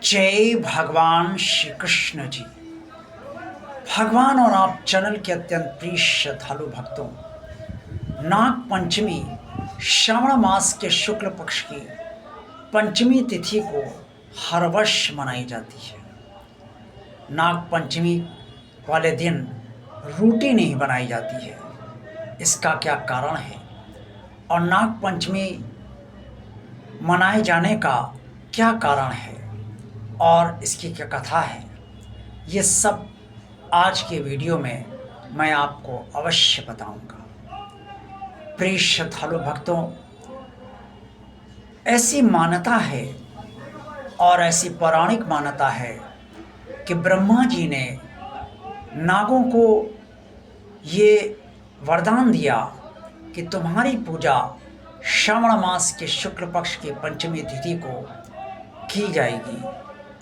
जय भगवान श्री कृष्ण जी। भगवान और आप चैनल के अत्यंत प्रिय श्रद्धालु भक्तों, नाग पंचमी श्रावण मास के शुक्ल पक्ष की पंचमी तिथि को हर वर्ष मनाई जाती है। नाग पंचमी वाले दिन रोटी नहीं बनाई जाती है। इसका क्या कारण है और नाग पंचमी मनाए जाने का क्या कारण है और इसकी क्या कथा है, ये सब आज के वीडियो में मैं आपको अवश्य बताऊंगा। प्रिय श्रद्धालु भक्तों, ऐसी मान्यता है और ऐसी पौराणिक मान्यता है कि ब्रह्मा जी ने नागों को ये वरदान दिया कि तुम्हारी पूजा श्रावण मास के शुक्ल पक्ष की पंचमी तिथि को की जाएगी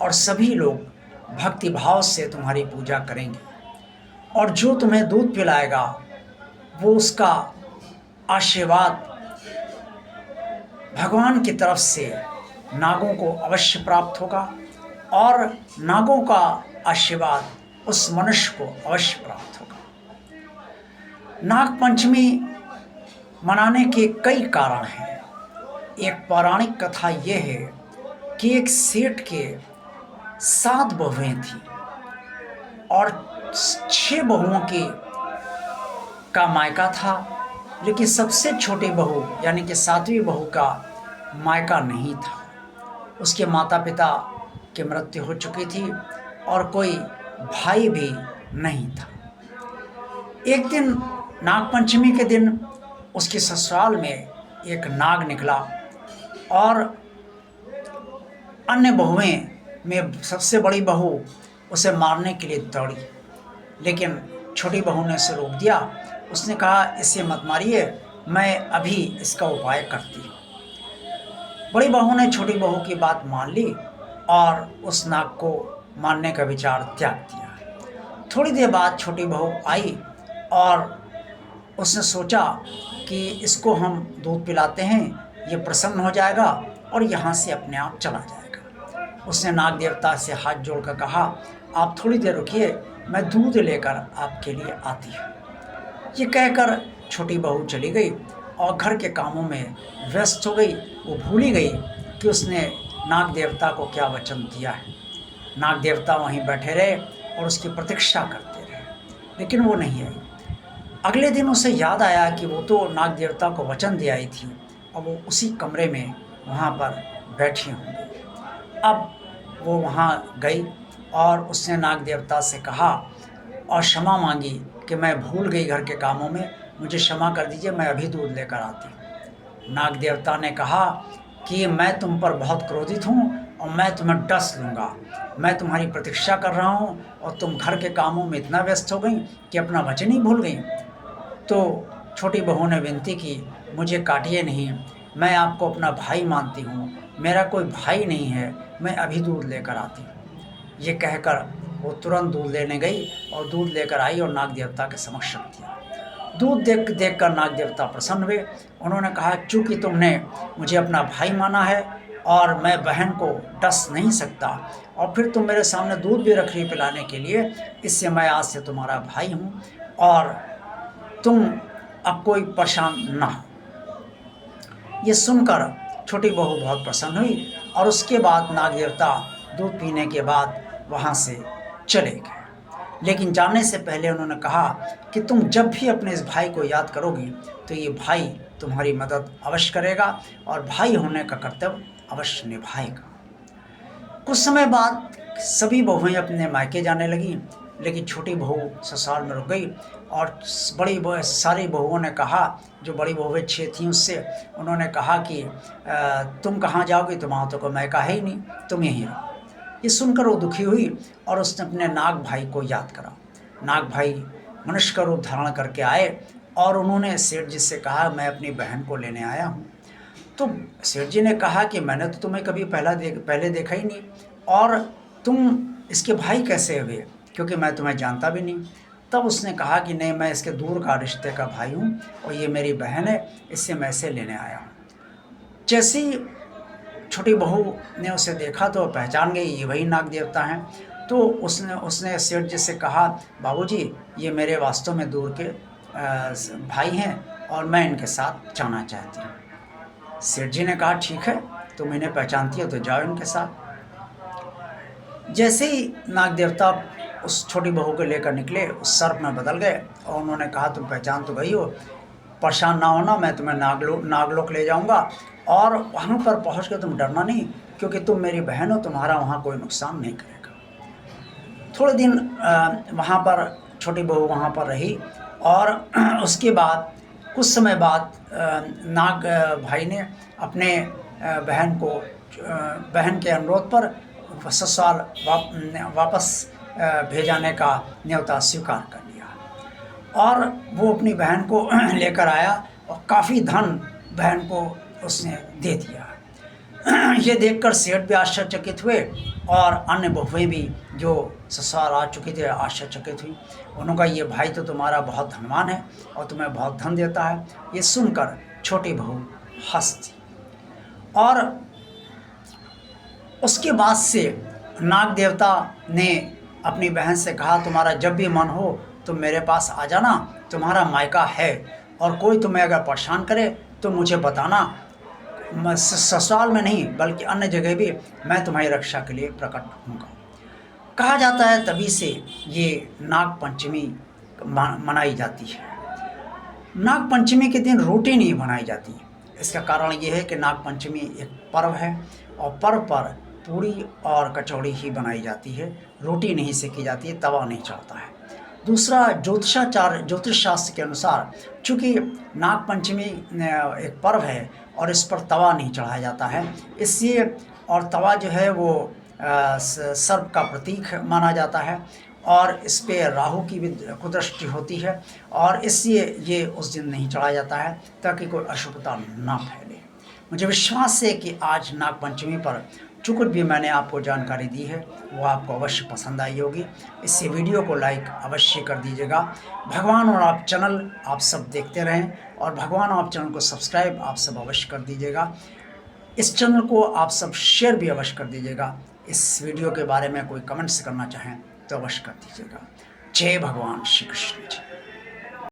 और सभी लोग भक्ति भाव से तुम्हारी पूजा करेंगे और जो तुम्हें दूध पिलाएगा वो उसका आशीर्वाद भगवान की तरफ से नागों को अवश्य प्राप्त होगा और नागों का आशीर्वाद उस मनुष्य को अवश्य प्राप्त होगा। नाग पंचमी मनाने के कई कारण हैं। एक पौराणिक कथा यह है कि एक सेठ के 7 बहुएं थी और 6 बहुओं का मायका था, लेकिन सबसे छोटी बहू यानी कि 7वीं बहू का मायका नहीं था। उसके माता पिता की मृत्यु हो चुकी थी और कोई भाई भी नहीं था। एक दिन नागपंचमी के दिन उसके ससुराल में एक नाग निकला और अन्य बहुएं में सबसे बड़ी बहू उसे मारने के लिए दौड़ी, लेकिन छोटी बहू ने उसे रोक दिया। उसने कहा, इसे मत मारिए, मैं अभी इसका उपाय करती हूँ। बड़ी बहू ने छोटी बहू की बात मान ली और उस नाग को मारने का विचार त्याग दिया। थोड़ी देर बाद छोटी बहू आई और उसने सोचा कि इसको हम दूध पिलाते हैं, ये प्रसन्न हो जाएगा और यहाँ से अपने आप चला जाएगा। उसने नाग देवता से हाथ जोड़कर कहा, आप थोड़ी देर रुकिए, मैं दूध लेकर आपके लिए आती हूँ। ये कहकर छोटी बहू चली गई और घर के कामों में व्यस्त हो गई। वो भूल ही गई कि उसने नाग देवता को क्या वचन दिया है। नाग देवता वहीं बैठे रहे और उसकी प्रतीक्षा करते रहे, लेकिन वो नहीं आई। अगले दिन उसे याद आया कि वो तो नाग देवता को वचन दे आई थी और वो उसी कमरे में वहाँ पर बैठी होंगी। अब वो वहाँ गई और उसने नाग देवता से कहा और क्षमा मांगी कि मैं भूल गई घर के कामों में, मुझे क्षमा कर दीजिए, मैं अभी दूध लेकर आती हूँ। नाग देवता ने कहा कि मैं तुम पर बहुत क्रोधित हूँ और मैं तुम्हें डस लूँगा। मैं तुम्हारी प्रतीक्षा कर रहा हूँ और तुम घर के कामों में इतना व्यस्त हो गई कि अपना वचन ही भूल गई। तो छोटी बहू ने विनती की, मुझे काटिए नहीं, मैं आपको अपना भाई मानती हूँ, मेरा कोई भाई नहीं है, मैं अभी दूध लेकर आती हूँ। ये कहकर वो तुरंत दूध लेने गई और दूध लेकर आई और नाग देवता के समक्ष रख दिया। दूध देख कर नाग देवता प्रसन्न हुए। उन्होंने कहा, चूँकि तुमने मुझे अपना भाई माना है और मैं बहन को डस नहीं सकता और फिर तुम मेरे सामने दूध भी रख रही पिलाने के लिए, इससे मैं आज से तुम्हारा भाई हूँ और तुम अब कोई परेशान ना हो। ये सुनकर छोटी बहू बहुत प्रसन्न हुई और उसके बाद नाग देवता दूध पीने के बाद वहाँ से चले गए। लेकिन जाने से पहले उन्होंने कहा कि तुम जब भी अपने इस भाई को याद करोगी तो ये भाई तुम्हारी मदद अवश्य करेगा और भाई होने का कर्तव्य अवश्य निभाएगा। कुछ समय बाद सभी बहुएं अपने मायके जाने लगीं, लेकिन छोटी बहू ससुराल में रुक गई और सारी बहुओं ने कहा, जो बड़ी बहुएं 6 थीं उससे, उन्होंने कहा कि तुम कहाँ जाओगी, तुम्हारा तो कोई मायका है ही नहीं, तुम यहीं रहो। ये सुनकर वो दुखी हुई और उसने अपने नाग भाई को याद करा। नाग भाई मनुष्य का रूप धारण करके आए और उन्होंने सेठ जी से कहा, मैं अपनी बहन को लेने आया हूँ। तो सेठ जी ने कहा कि मैंने तो तुम्हें कभी पहले देखा ही नहीं और तुम इसके भाई कैसे हुए, क्योंकि मैं तुम्हें जानता भी नहीं। तब उसने कहा कि नहीं, मैं इसके दूर का रिश्ते का भाई हूँ और ये मेरी बहन है, इससे मैं इसे लेने आया हूँ। जैसे ही छोटी बहू ने उसे देखा तो पहचान गई, ये वही नाग देवता हैं। तो उसने सेठ जी से कहा, बाबूजी ये मेरे वास्तव में दूर के भाई हैं और मैं इनके साथ जाना चाहती हूँ। सेठ जी ने कहा, ठीक है, तुम इन्हें पहचानती हो तो जाओ इनके साथ। जैसे ही नाग देवता उस छोटी बहू को लेकर निकले, उस सर्प में बदल गए और उन्होंने कहा, तुम पहचान तो गई हो, परेशान ना होना, मैं तुम्हें नागलोक ले जाऊंगा और वहाँ पर पहुँच कर तुम डरना नहीं, क्योंकि तुम मेरी बहन हो, तुम्हारा वहाँ कोई नुकसान नहीं करेगा। थोड़े दिन वहाँ पर छोटी बहू वहाँ पर रही और उसके बाद कुछ समय बाद नाग भाई ने अपने बहन के अनुरोध पर ससुराल वापस भेजाने का न्योता स्वीकार कर लिया और वो अपनी बहन को लेकर आया और काफ़ी धन बहन को उसने दे दिया। ये देखकर सेठ भी आश्चर्यचकित हुए और अन्य बहुएं भी जो ससुराल आ चुकी थे आश्चर्यचकित हुई। उन्होंने कहा, ये भाई तो तुम्हारा बहुत धनवान है और तुम्हें बहुत धन देता है। ये सुनकर छोटी बहू हंसती और उसके बाद से नाग देवता ने अपनी बहन से कहा, तुम्हारा जब भी मन हो तुम मेरे पास आ जाना, तुम्हारा मायका है और कोई तुम्हें अगर परेशान करे तो मुझे बताना, ससुराल में नहीं बल्कि अन्य जगह भी मैं तुम्हारी रक्षा के लिए प्रकट होऊंगा। कहा जाता है तभी से ये नाग पंचमी मनाई जाती है। नाग पंचमी के दिन रोटी नहीं बनाई जाती। इसका कारण ये है कि नाग पंचमी एक पर्व है और पर्व पर पूड़ी और कचौड़ी ही बनाई जाती है, रोटी नहीं सेकी जाती है, तवा नहीं चढ़ता है। दूसरा, ज्योतिष शास्त्र के अनुसार चूँकि नाग पंचमी एक पर्व है और इस पर तवा नहीं चढ़ाया जाता है, इसलिए, और तवा जो है वो सर्प का प्रतीक माना जाता है और इस पे राहु की भी कुदृष्टि होती है और इसलिए ये उस दिन नहीं चढ़ाया जाता है ताकि कोई अशुभता ना फैले। मुझे विश्वास है कि आज नाग पंचमी पर जो कुछ भी मैंने आपको जानकारी दी है वो आपको अवश्य पसंद आई होगी। इससे वीडियो को लाइक अवश्य कर दीजिएगा। भगवान और आप चैनल आप सब देखते रहें और भगवान और आप चैनल को सब्सक्राइब आप सब अवश्य कर दीजिएगा। इस चैनल को आप सब शेयर भी अवश्य कर दीजिएगा। इस वीडियो के बारे में कोई कमेंट्स करना चाहें तो अवश्य कर दीजिएगा। जय भगवान श्री कृष्ण जी।